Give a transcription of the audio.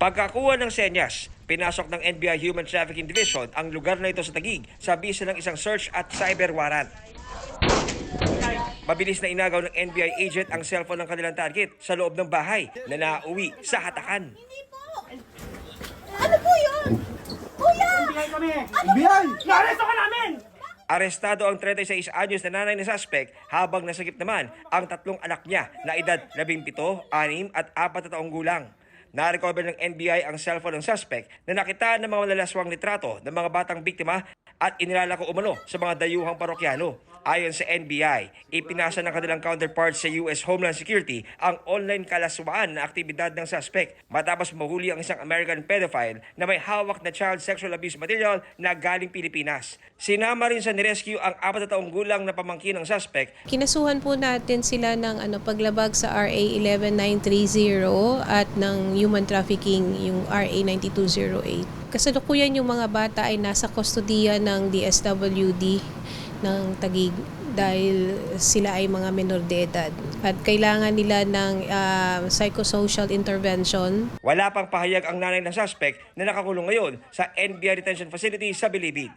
Pagkakuha ng senyas, pinasok ng NBI Human Trafficking Division ang lugar na ito sa Taguig sa bisa ng isang search at cyber warrant. Mabilis na inagaw ng NBI agent ang cellphone ng kanilang target sa loob ng bahay na nauwi sa hatakan. Hindi po! Ano po yun? Kuya! Biyay! Naresto ka namin! Arestado ang 36 anyos na nanay ng suspect habang nasagip naman ang tatlong anak niya na edad 17, 6 at 4 na taong gulang. Na-recover ng NBI ang cellphone ng suspect na nakita ng mga malalaswang litrato ng mga batang biktima at inilalako umano sa mga dayuhang parokyano. Ayon sa NBI, ipinasa ng kanilang counterpart sa US Homeland Security ang online kalaswaan na aktibidad ng suspect matapos mahuli ang isang American pedophile na may hawak na child sexual abuse material na galing Pilipinas. Sinama rin sa nirescue ang 4 na taong gulang na pamangkin ng suspect. Kinasuhan po natin sila ng paglabag sa RA 11930 at ng human trafficking yung RA 9208. Kasalukuyan yung mga bata ay nasa kustodiya ng DSWD ng Taguig dahil sila ay mga minor de edad at kailangan nila ng psychosocial intervention. Wala pang pahayag ang nanay ng suspect na nakakulong ngayon sa NBI Detention Facility sa Bilibid.